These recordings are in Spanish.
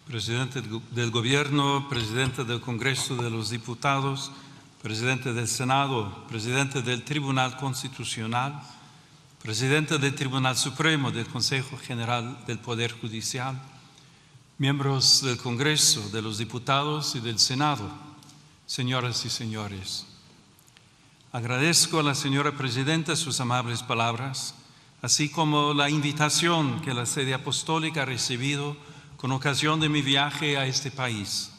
Presidente del Gobierno, Presidente del Congreso de los Diputados, Presidente del Senado, Presidente del Tribunal Constitucional, Presidente del Tribunal Supremo del Consejo General del Poder Judicial, miembros del Congreso, de los Diputados y del Senado, señoras y señores. Agradezco a la señora Presidenta sus amables palabras, así como la invitación que la Sede Apostólica ha recibido con ocasión de mi viaje a este país,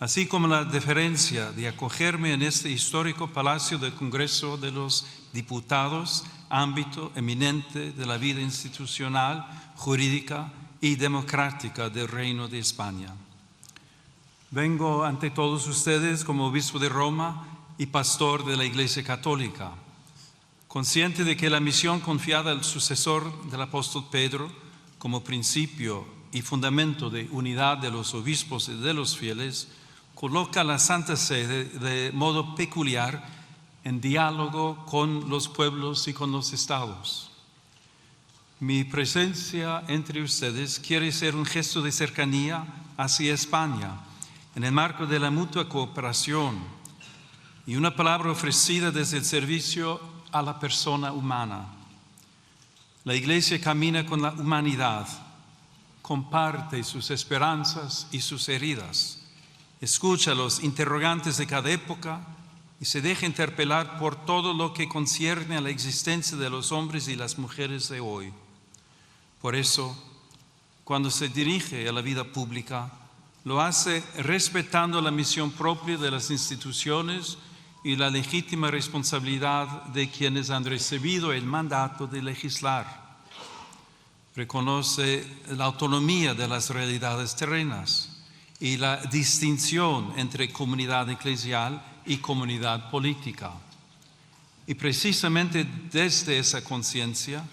así como la deferencia de acogerme en este histórico Palacio del Congreso de los Diputados, ámbito eminente de la vida institucional, jurídica y democrática del Reino de España. Vengo ante todos ustedes como obispo de Roma y pastor de la Iglesia Católica, consciente de que la misión confiada al sucesor del apóstol Pedro como principio y fundamento de unidad de los obispos y de los fieles, coloca a la Santa Sede de modo peculiar en diálogo con los pueblos y con los estados. Mi presencia entre ustedes quiere ser un gesto de cercanía hacia España, en el marco de la mutua cooperación y una palabra ofrecida desde el servicio a la persona humana. La Iglesia camina con la humanidad, comparte sus esperanzas y sus heridas, escucha los interrogantes de cada época y se deja interpelar por todo lo que concierne a la existencia de los hombres y las mujeres de hoy. Por eso, cuando se dirige a la vida pública, lo hace respetando la misión propia de las instituciones y la legítima responsabilidad de quienes han recibido el mandato de legislar. Reconoce la autonomía de las realidades terrenas y la distinción entre comunidad eclesial y comunidad política. Y precisamente desde esa conciencia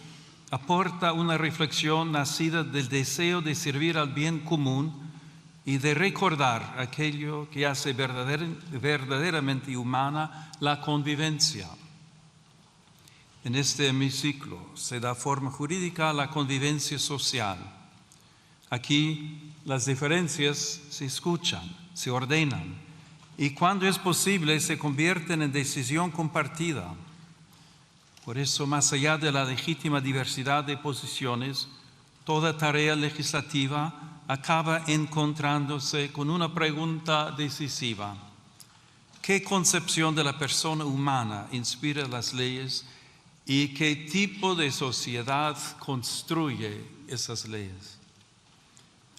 aporta una reflexión nacida del deseo de servir al bien común y de recordar aquello que hace verdaderamente humana la convivencia. En este hemiciclo se da forma jurídica a la convivencia social. Aquí las diferencias se escuchan, se ordenan y cuando es posible se convierten en decisión compartida. Por eso, más allá de la legítima diversidad de posiciones, toda tarea legislativa acaba encontrándose con una pregunta decisiva. ¿Qué concepción de la persona humana inspira las leyes y qué tipo de sociedad construye esas leyes?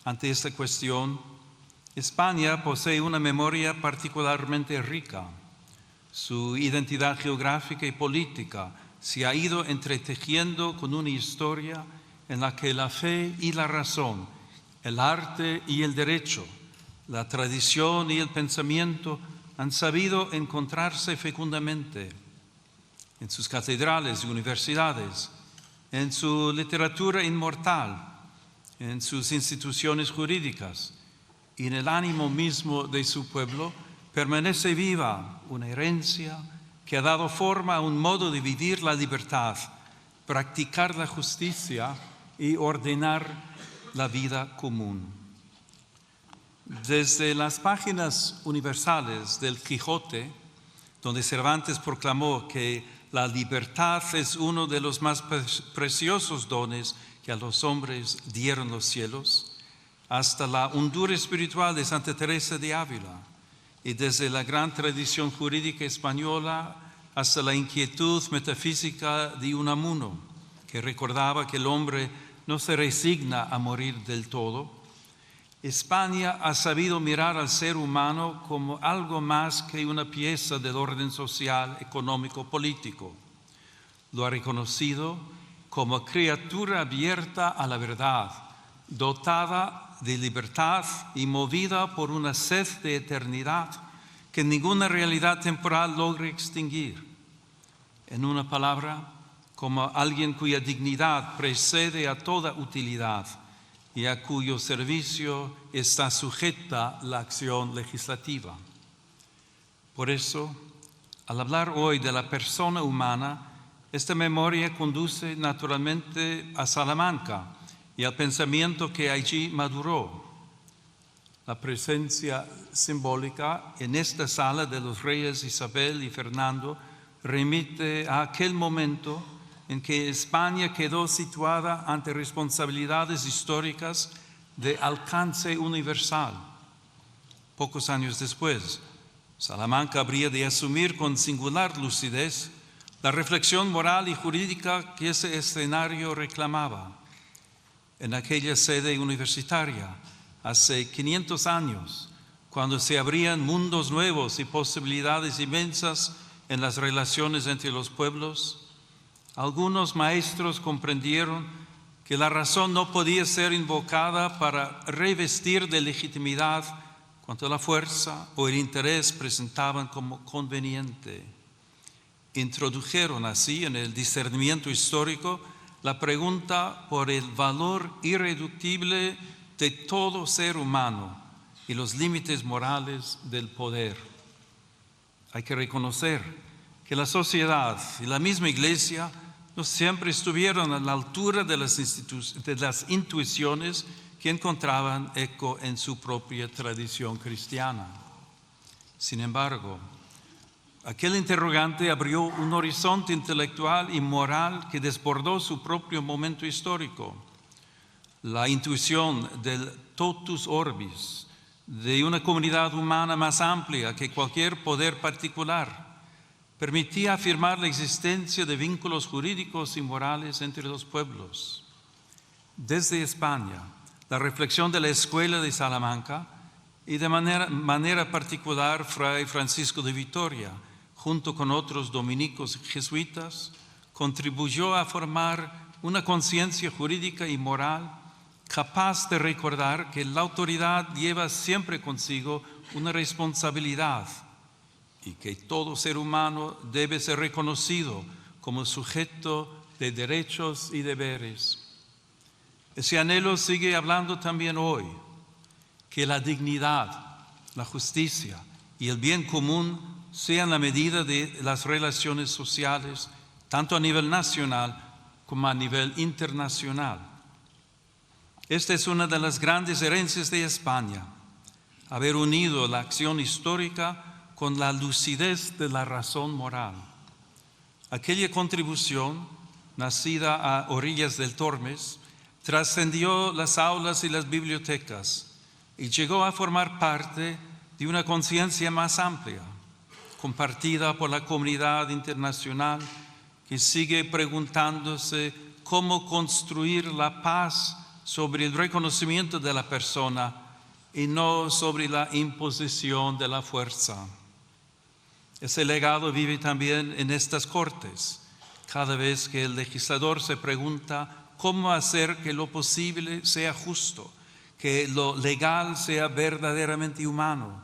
Ante esta cuestión, España posee una memoria particularmente rica. Su identidad geográfica y política se ha ido entretejiendo con una historia en la que la fe y la razón, el arte y el derecho, la tradición y el pensamiento han sabido encontrarse fecundamente en sus catedrales y universidades, en su literatura inmortal, en sus instituciones jurídicas y en el ánimo mismo de su pueblo, permanece viva una herencia que ha dado forma a un modo de vivir la libertad, practicar la justicia y ordenar la vida común. Desde las páginas universales del Quijote, donde Cervantes proclamó que la libertad es uno de los más preciosos dones que a los hombres dieron los cielos, hasta la hondura espiritual de Santa Teresa de Ávila, y desde la gran tradición jurídica española hasta la inquietud metafísica de Unamuno, que recordaba que el hombre no se resigna a morir del todo. España ha sabido mirar al ser humano como algo más que una pieza del orden social, económico, político. Lo ha reconocido como criatura abierta a la verdad, dotada de libertad y movida por una sed de eternidad que ninguna realidad temporal logra extinguir. En una palabra, como alguien cuya dignidad precede a toda utilidad y a cuyo servicio está sujeta la acción legislativa. Por eso, al hablar hoy de la persona humana, esta memoria conduce naturalmente a Salamanca y al pensamiento que allí maduró. La presencia simbólica en esta sala de los reyes Isabel y Fernando remite a aquel momento en que España quedó situada ante responsabilidades históricas de alcance universal. Pocos años después, Salamanca habría de asumir con singular lucidez la reflexión moral y jurídica que ese escenario reclamaba. En aquella sede universitaria, hace 500 años, cuando se abrían mundos nuevos y posibilidades inmensas en las relaciones entre los pueblos, algunos maestros comprendieron que la razón no podía ser invocada para revestir de legitimidad cuanto la fuerza o el interés presentaban como conveniente. Introdujeron así en el discernimiento histórico la pregunta por el valor irreductible de todo ser humano y los límites morales del poder. Hay que reconocer que la sociedad y la misma Iglesia no siempre estuvieron a la altura de las intuiciones que encontraban eco en su propia tradición cristiana. Sin embargo, aquel interrogante abrió un horizonte intelectual y moral que desbordó su propio momento histórico. La intuición del totus orbis, de una comunidad humana más amplia que cualquier poder particular, permitía afirmar la existencia de vínculos jurídicos y morales entre los pueblos. Desde España, la reflexión de la Escuela de Salamanca y de manera particular Fray Francisco de Vitoria, junto con otros dominicos jesuitas, contribuyó a formar una conciencia jurídica y moral capaz de recordar que la autoridad lleva siempre consigo una responsabilidad y que todo ser humano debe ser reconocido como sujeto de derechos y deberes. Ese anhelo sigue hablando también hoy, que la dignidad, la justicia y el bien común sean la medida de las relaciones sociales, tanto a nivel nacional como a nivel internacional. Esta es una de las grandes herencias de España, haber unido la acción histórica con la lucidez de la razón moral. Aquella contribución, nacida a orillas del Tormes, trascendió las aulas y las bibliotecas y llegó a formar parte de una conciencia más amplia, compartida por la comunidad internacional que sigue preguntándose cómo construir la paz sobre el reconocimiento de la persona y no sobre la imposición de la fuerza. Ese legado vive también en estas Cortes, cada vez que el legislador se pregunta cómo hacer que lo posible sea justo, que lo legal sea verdaderamente humano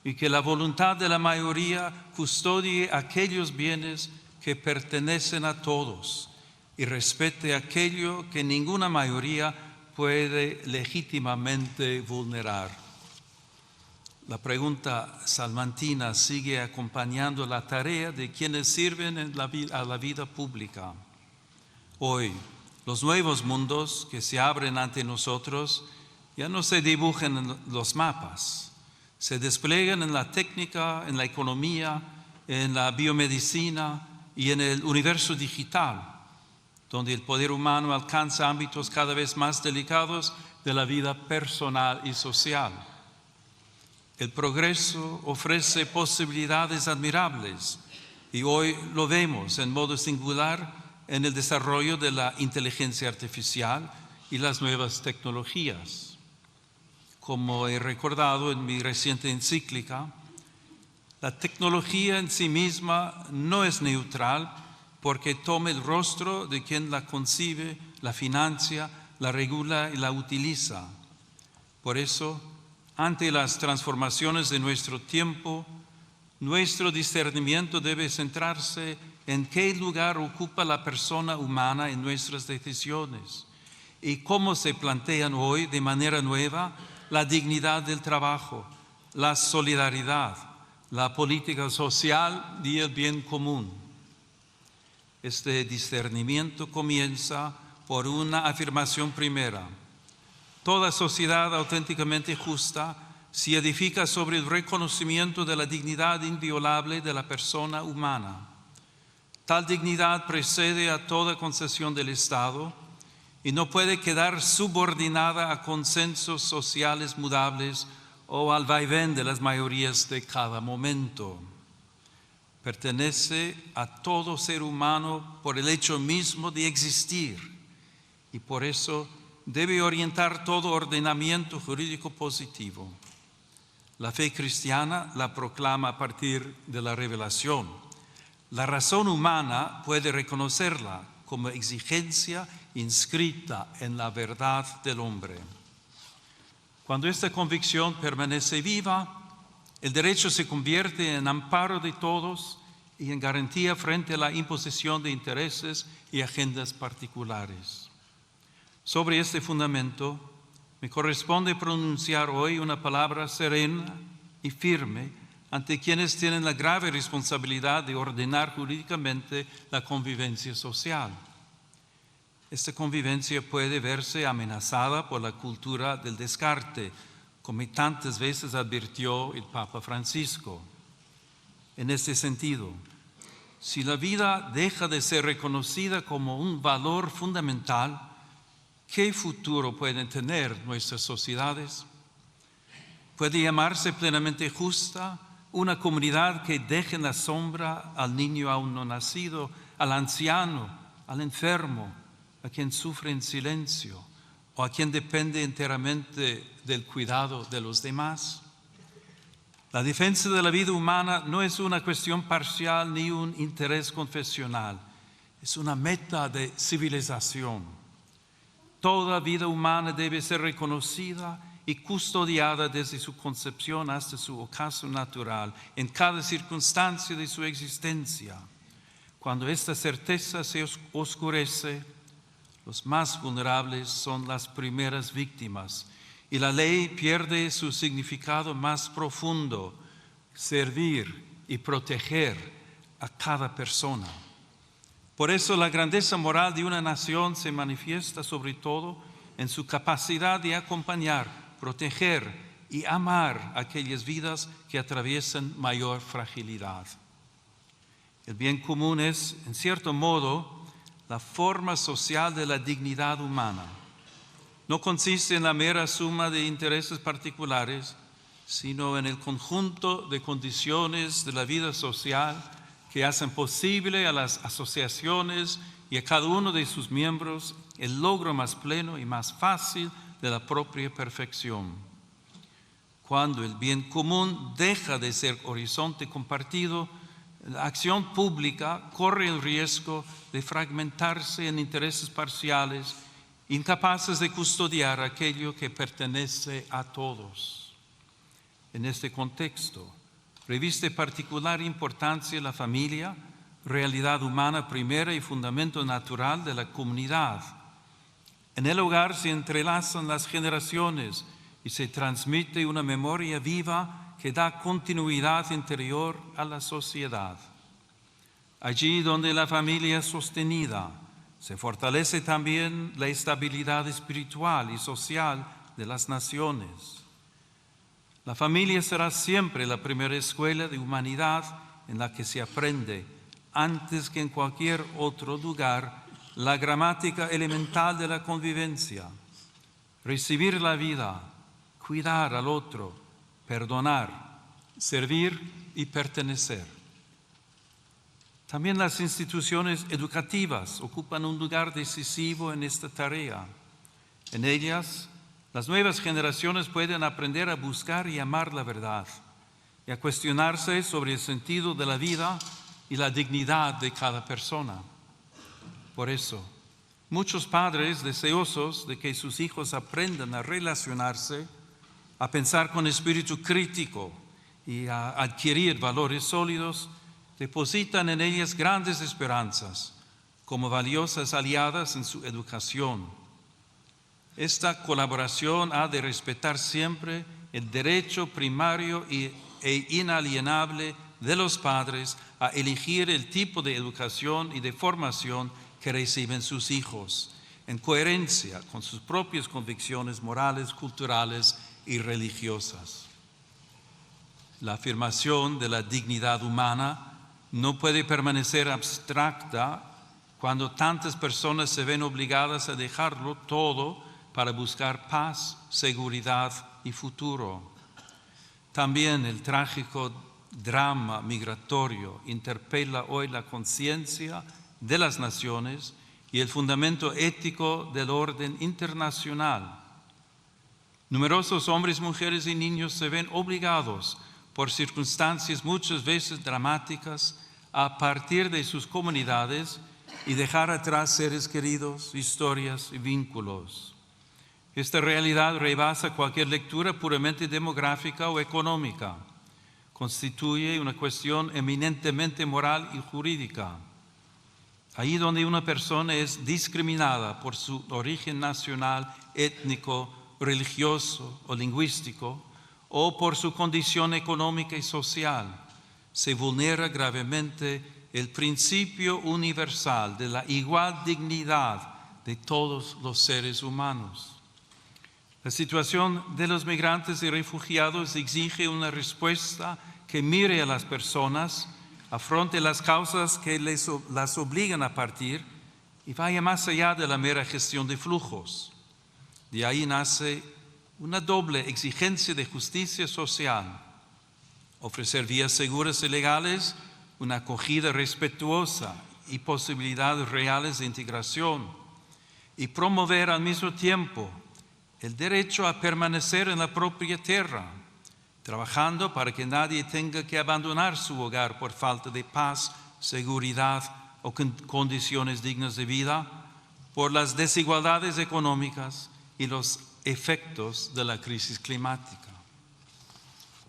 y que la voluntad de la mayoría custodie aquellos bienes que pertenecen a todos y respete aquello que ninguna mayoría puede legítimamente vulnerar. La pregunta salmantina sigue acompañando la tarea de quienes sirven a la vida pública. Hoy, los nuevos mundos que se abren ante nosotros ya no se dibujan en los mapas, se despliegan en la técnica, en la economía, en la biomedicina y en el universo digital, donde el poder humano alcanza ámbitos cada vez más delicados de la vida personal y social. El progreso ofrece posibilidades admirables y hoy lo vemos en modo singular en el desarrollo de la inteligencia artificial y las nuevas tecnologías. Como he recordado en mi reciente encíclica, la tecnología en sí misma no es neutral porque toma el rostro de quien la concibe, la financia, la regula y la utiliza. Por eso, ante las transformaciones de nuestro tiempo, nuestro discernimiento debe centrarse en qué lugar ocupa la persona humana en nuestras decisiones y cómo se plantean hoy de manera nueva la dignidad del trabajo, la solidaridad, la política social y el bien común. Este discernimiento comienza por una afirmación primera. Toda sociedad auténticamente justa se edifica sobre el reconocimiento de la dignidad inviolable de la persona humana. Tal dignidad precede a toda concesión del Estado y no puede quedar subordinada a consensos sociales mudables o al vaivén de las mayorías de cada momento. Pertenece a todo ser humano por el hecho mismo de existir y por eso debe orientar todo ordenamiento jurídico positivo. La fe cristiana la proclama a partir de la revelación. La razón humana puede reconocerla como exigencia inscrita en la verdad del hombre. Cuando esta convicción permanece viva, el derecho se convierte en amparo de todos y en garantía frente a la imposición de intereses y agendas particulares. Sobre este fundamento, me corresponde pronunciar hoy una palabra serena y firme ante quienes tienen la grave responsabilidad de ordenar jurídicamente la convivencia social. Esta convivencia puede verse amenazada por la cultura del descarte, como tantas veces advirtió el Papa Francisco. En este sentido, si la vida deja de ser reconocida como un valor fundamental, ¿qué futuro pueden tener nuestras sociedades? ¿Puede llamarse plenamente justa una comunidad que deje en la sombra al niño aún no nacido, al anciano, al enfermo, a quien sufre en silencio o a quien depende enteramente del cuidado de los demás? La defensa de la vida humana no es una cuestión parcial ni un interés confesional, es una meta de civilización. Toda vida humana debe ser reconocida y custodiada desde su concepción hasta su ocaso natural, en cada circunstancia de su existencia. Cuando esta certeza se oscurece, los más vulnerables son las primeras víctimas y la ley pierde su significado más profundo, servir y proteger a cada persona. Por eso la grandeza moral de una nación se manifiesta sobre todo en su capacidad de acompañar, proteger y amar aquellas vidas que atraviesan mayor fragilidad. El bien común es, en cierto modo, la forma social de la dignidad humana. No consiste en la mera suma de intereses particulares, sino en el conjunto de condiciones de la vida social que hacen posible a las asociaciones y a cada uno de sus miembros el logro más pleno y más fácil de la propia perfección. Cuando el bien común deja de ser horizonte compartido, la acción pública corre el riesgo de fragmentarse en intereses parciales, incapaces de custodiar aquello que pertenece a todos. En este contexto, reviste particular importancia la familia, realidad humana primera y fundamento natural de la comunidad. En el hogar se entrelazan las generaciones y se transmite una memoria viva que da continuidad interior a la sociedad. Allí donde la familia es sostenida, se fortalece también la estabilidad espiritual y social de las naciones. La familia será siempre la primera escuela de humanidad en la que se aprende, antes que en cualquier otro lugar, la gramática elemental de la convivencia. Recibir la vida, cuidar al otro, perdonar, servir y pertenecer. También las instituciones educativas ocupan un lugar decisivo en esta tarea. En ellas, las nuevas generaciones pueden aprender a buscar y amar la verdad y a cuestionarse sobre el sentido de la vida y la dignidad de cada persona. Por eso, muchos padres deseosos de que sus hijos aprendan a relacionarse, a pensar con espíritu crítico y a adquirir valores sólidos, depositan en ellas grandes esperanzas como valiosas aliadas en su educación. Esta colaboración ha de respetar siempre el derecho primario e inalienable de los padres a elegir el tipo de educación y de formación que reciben sus hijos, en coherencia con sus propias convicciones morales, culturales y religiosas. La afirmación de la dignidad humana no puede permanecer abstracta cuando tantas personas se ven obligadas a dejarlo todo para buscar paz, seguridad y futuro. También el trágico drama migratorio interpela hoy la conciencia de las naciones y el fundamento ético del orden internacional. Numerosos hombres, mujeres y niños se ven obligados por circunstancias muchas veces dramáticas a partir de sus comunidades y dejar atrás seres queridos, historias y vínculos. Esta realidad rebasa cualquier lectura puramente demográfica o económica. Constituye una cuestión eminentemente moral y jurídica. Ahí donde una persona es discriminada por su origen nacional, étnico, religioso o lingüístico, o por su condición económica y social, se vulnera gravemente el principio universal de la igual dignidad de todos los seres humanos. La situación de los migrantes y refugiados exige una respuesta que mire a las personas, afronte las causas que las obligan a partir y vaya más allá de la mera gestión de flujos. De ahí nace una doble exigencia de justicia social: ofrecer vías seguras y legales, una acogida respetuosa y posibilidades reales de integración, y promover al mismo tiempo el derecho a permanecer en la propia tierra, trabajando para que nadie tenga que abandonar su hogar por falta de paz, seguridad o condiciones dignas de vida, por las desigualdades económicas y los efectos de la crisis climática.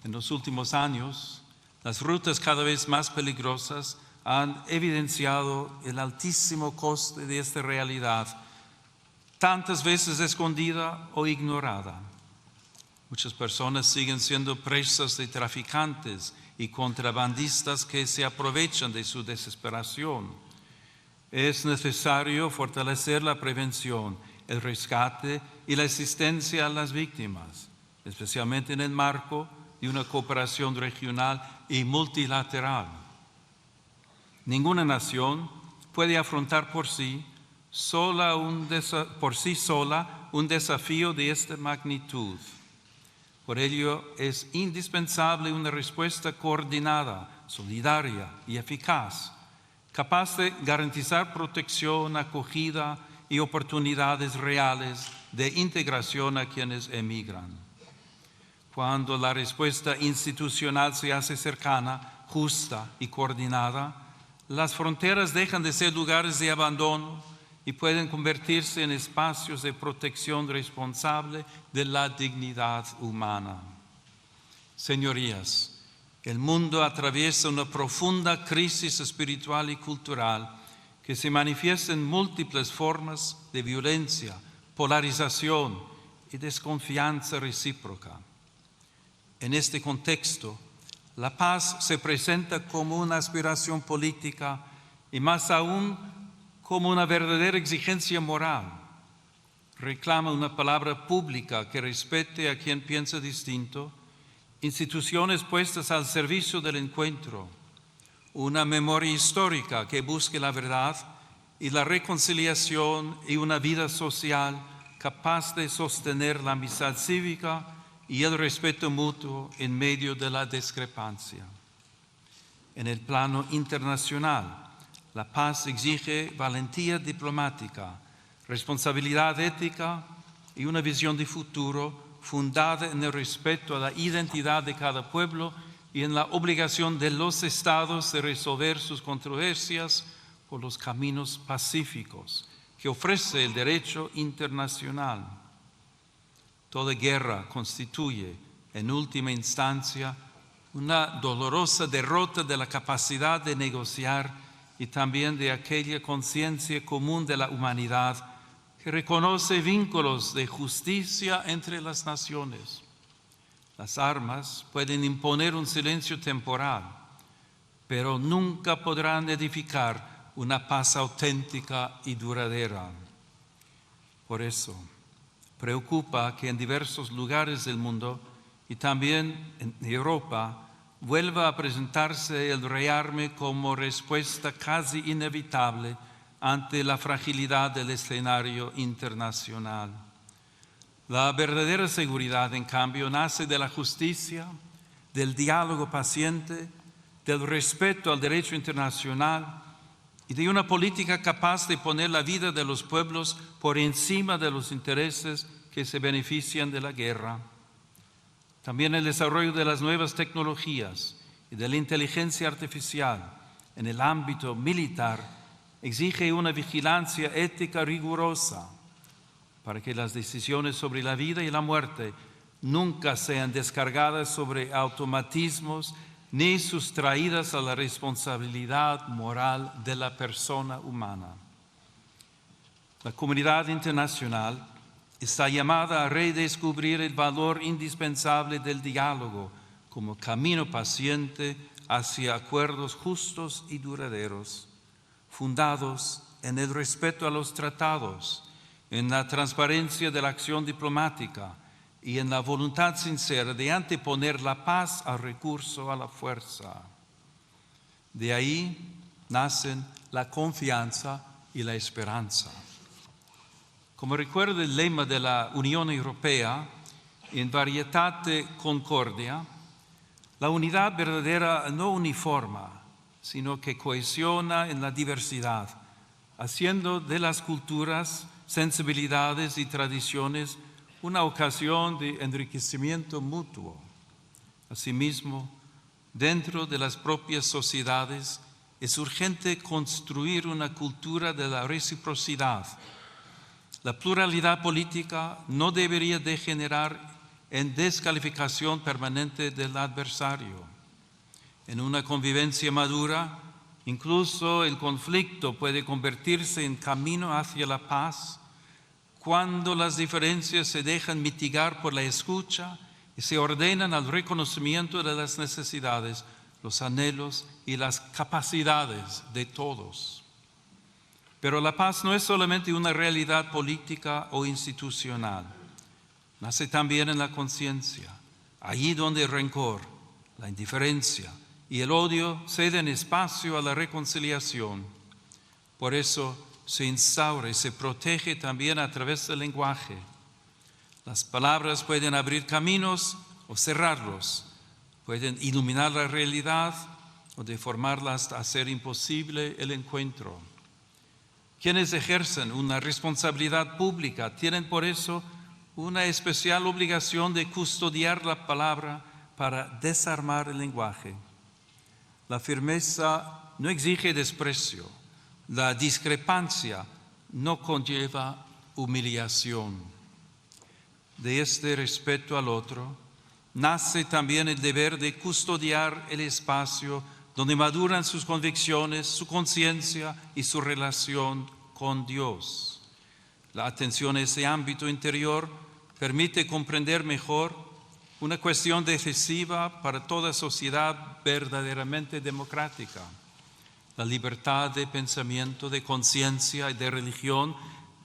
En los últimos años, las rutas cada vez más peligrosas han evidenciado el altísimo coste de esta realidad, tantas veces escondida o ignorada. Muchas personas siguen siendo presas de traficantes y contrabandistas que se aprovechan de su desesperación. Es necesario fortalecer la prevención, el rescate y la asistencia a las víctimas, especialmente en el marco de una cooperación regional y multilateral. Ninguna nación puede afrontar por sí sola un desafío de esta magnitud. Por ello es indispensable una respuesta coordinada, solidaria y eficaz, capaz de garantizar protección, acogida y oportunidades reales de integración a quienes emigran. Cuando la respuesta institucional se hace cercana, justa y coordinada, las fronteras dejan de ser lugares de abandono y pueden convertirse en espacios de protección responsable de la dignidad humana. Señorías, el mundo atraviesa una profunda crisis espiritual y cultural que se manifiesta en múltiples formas de violencia, polarización y desconfianza recíproca. En este contexto, la paz se presenta como una aspiración política y más aún como una verdadera exigencia moral. Reclama una palabra pública que respete a quien piensa distinto, instituciones puestas al servicio del encuentro, una memoria histórica que busque la verdad y la reconciliación y una vida social capaz de sostener la amistad cívica y el respeto mutuo en medio de la discrepancia. En el plano internacional, la paz exige valentía diplomática, responsabilidad ética y una visión de futuro fundada en el respeto a la identidad de cada pueblo y en la obligación de los estados de resolver sus controversias por los caminos pacíficos que ofrece el derecho internacional. Toda guerra constituye, en última instancia, una dolorosa derrota de la capacidad de negociar y también de aquella conciencia común de la humanidad que reconoce vínculos de justicia entre las naciones. Las armas pueden imponer un silencio temporal, pero nunca podrán edificar una paz auténtica y duradera. Por eso, preocupa que en diversos lugares del mundo y también en Europa vuelva a presentarse el rearme como respuesta casi inevitable ante la fragilidad del escenario internacional. La verdadera seguridad, en cambio, nace de la justicia, del diálogo paciente, del respeto al derecho internacional y de una política capaz de poner la vida de los pueblos por encima de los intereses que se benefician de la guerra. También el desarrollo de las nuevas tecnologías y de la inteligencia artificial en el ámbito militar exige una vigilancia ética rigurosa para que las decisiones sobre la vida y la muerte nunca sean descargadas sobre automatismos ni sustraídas a la responsabilidad moral de la persona humana. La comunidad internacional está llamada a redescubrir el valor indispensable del diálogo como camino paciente hacia acuerdos justos y duraderos, fundados en el respeto a los tratados, en la transparencia de la acción diplomática y en la voluntad sincera de anteponer la paz al recurso a la fuerza. De ahí nacen la confianza y la esperanza. Como recuerda el lema de la Unión Europea, in varietate concordia, la unidad verdadera no uniforma, sino que cohesiona en la diversidad, haciendo de las culturas, sensibilidades y tradiciones una ocasión de enriquecimiento mutuo. Asimismo, dentro de las propias sociedades es urgente construir una cultura de la reciprocidad. La pluralidad política no debería degenerar en descalificación permanente del adversario. En una convivencia madura, incluso el conflicto puede convertirse en camino hacia la paz cuando las diferencias se dejan mitigar por la escucha y se ordenan al reconocimiento de las necesidades, los anhelos y las capacidades de todos. Pero la paz no es solamente una realidad política o institucional. Nace también en la conciencia, allí donde el rencor, la indiferencia y el odio ceden espacio a la reconciliación. Por eso se instaura y se protege también a través del lenguaje. Las palabras pueden abrir caminos o cerrarlos, pueden iluminar la realidad o deformarla hasta hacer imposible el encuentro. Quienes ejercen una responsabilidad pública tienen por eso una especial obligación de custodiar la palabra para desarmar el lenguaje. La firmeza no exige desprecio, la discrepancia no conlleva humillación. De este respeto al otro nace también el deber de custodiar el espacio donde maduran sus convicciones, su conciencia y su relación con Dios. La atención a ese ámbito interior permite comprender mejor una cuestión decisiva para toda sociedad verdaderamente democrática: la libertad de pensamiento, de conciencia y de religión,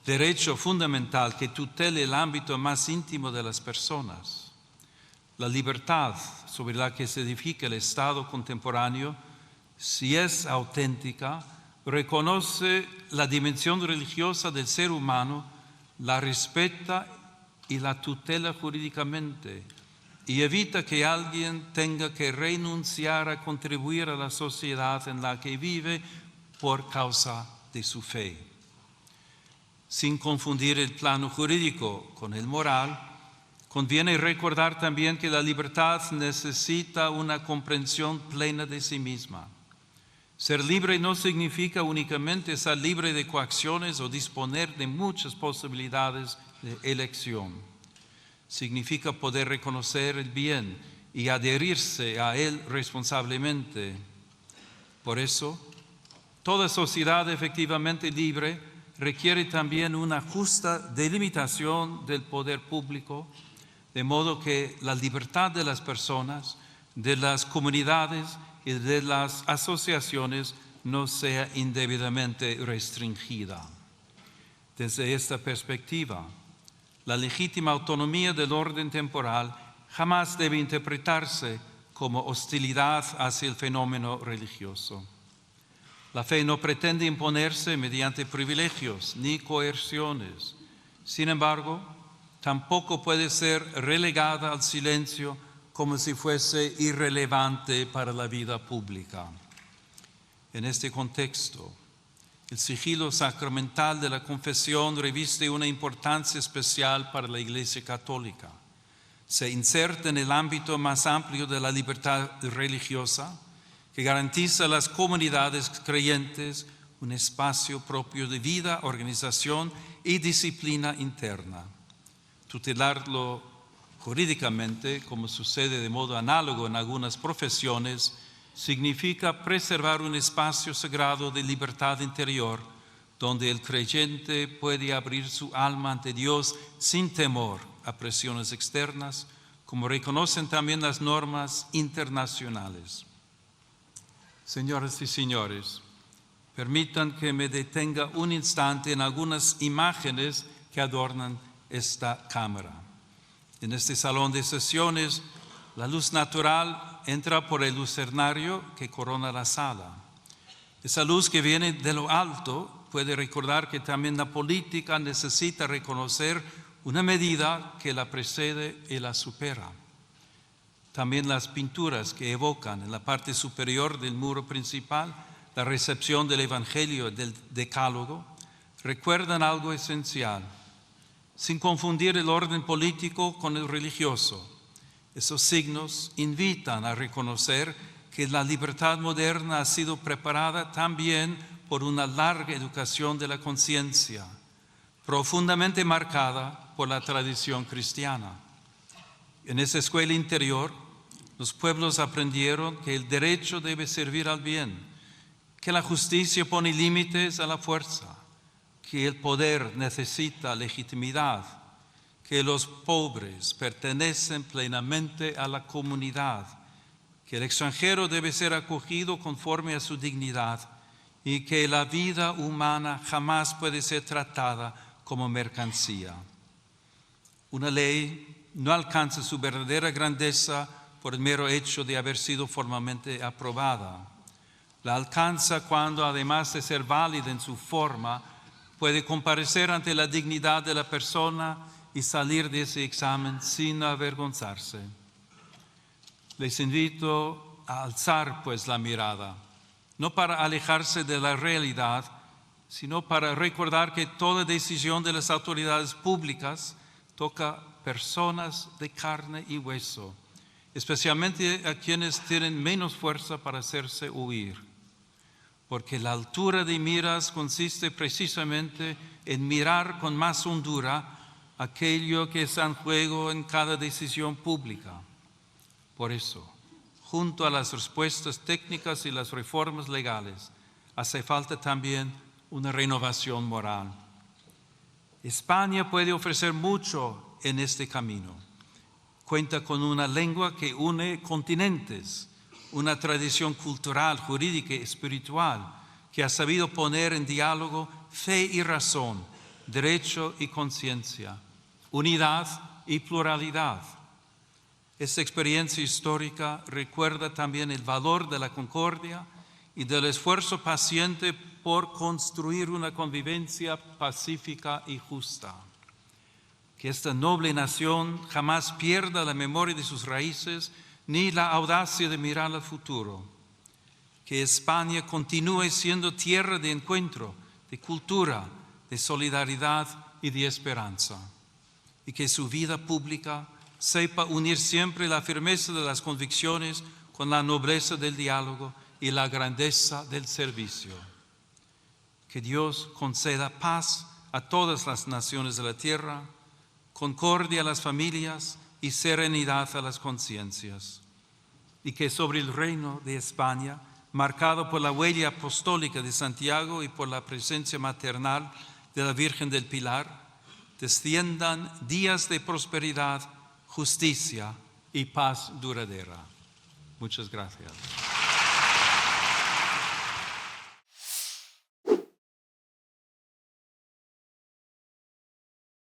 derecho fundamental que tutele el ámbito más íntimo de las personas. La libertad sobre la que se edifica el Estado contemporáneo, si es auténtica, reconoce la dimensión religiosa del ser humano, la respeta y la tutela jurídicamente, y evita que alguien tenga que renunciar a contribuir a la sociedad en la que vive por causa de su fe. Sin confundir el plano jurídico con el moral, conviene recordar también que la libertad necesita una comprensión plena de sí misma. Ser libre no significa únicamente estar libre de coacciones o disponer de muchas posibilidades de elección. Significa poder reconocer el bien y adherirse a él responsablemente. Por eso, toda sociedad efectivamente libre requiere también una justa delimitación del poder público, de modo que la libertad de las personas, de las comunidades y de las asociaciones no sea indebidamente restringida. Desde esta perspectiva, la legítima autonomía del orden temporal jamás debe interpretarse como hostilidad hacia el fenómeno religioso. La fe no pretende imponerse mediante privilegios ni coerciones. Sin embargo, tampoco puede ser relegada al silencio como si fuese irrelevante para la vida pública. En este contexto, el sigilo sacramental de la confesión reviste una importancia especial para la Iglesia Católica. Se inserta en el ámbito más amplio de la libertad religiosa, que garantiza a las comunidades creyentes un espacio propio de vida, organización y disciplina interna. Tutelarlo jurídicamente, como sucede de modo análogo en algunas profesiones, significa preservar un espacio sagrado de libertad interior, donde el creyente puede abrir su alma ante Dios sin temor a presiones externas, como reconocen también las normas internacionales. Señoras y señores, permitan que me detenga un instante en algunas imágenes que adornan esta cámara. En este salón de sesiones, la luz natural entra por el lucernario que corona la sala. Esa luz que viene de lo alto puede recordar que también la política necesita reconocer una medida que la precede y la supera. También las pinturas que evocan en la parte superior del muro principal la recepción del Evangelio y del Decálogo recuerdan algo esencial, sin confundir el orden político con el religioso. Esos signos invitan a reconocer que la libertad moderna ha sido preparada también por una larga educación de la conciencia, profundamente marcada por la tradición cristiana. En esa escuela interior, los pueblos aprendieron que el derecho debe servir al bien, que la justicia pone límites a la fuerza, que el poder necesita legitimidad, que los pobres pertenecen plenamente a la comunidad, que el extranjero debe ser acogido conforme a su dignidad y que la vida humana jamás puede ser tratada como mercancía. Una ley no alcanza su verdadera grandeza por el mero hecho de haber sido formalmente aprobada. La alcanza cuando, además de ser válida en su forma, puede comparecer ante la dignidad de la persona y salir de ese examen sin avergonzarse. Les invito a alzar pues la mirada, no para alejarse de la realidad, sino para recordar que toda decisión de las autoridades públicas toca personas de carne y hueso, especialmente a quienes tienen menos fuerza para hacerse oír. Porque la altura de miras consiste precisamente en mirar con más hondura aquello que está en juego en cada decisión pública. Por eso, junto a las respuestas técnicas y las reformas legales, hace falta también una renovación moral. España puede ofrecer mucho en este camino. Cuenta con una lengua que une continentes, una tradición cultural, jurídica y espiritual que ha sabido poner en diálogo fe y razón, derecho y conciencia, unidad y pluralidad. Esta experiencia histórica recuerda también el valor de la concordia y del esfuerzo paciente por construir una convivencia pacífica y justa. Que esta noble nación jamás pierda la memoria de sus raíces ni la audacia de mirar al futuro. Que España continúe siendo tierra de encuentro, de cultura, de solidaridad y de esperanza. Y que su vida pública sepa unir siempre la firmeza de las convicciones con la nobleza del diálogo y la grandeza del servicio. Que Dios conceda paz a todas las naciones de la tierra, concordia a las familias y serenidad a las conciencias. Y que sobre el reino de España, marcado por la huella apostólica de Santiago y por la presencia maternal de la Virgen del Pilar, desciendan días de prosperidad, justicia y paz duradera. Muchas gracias.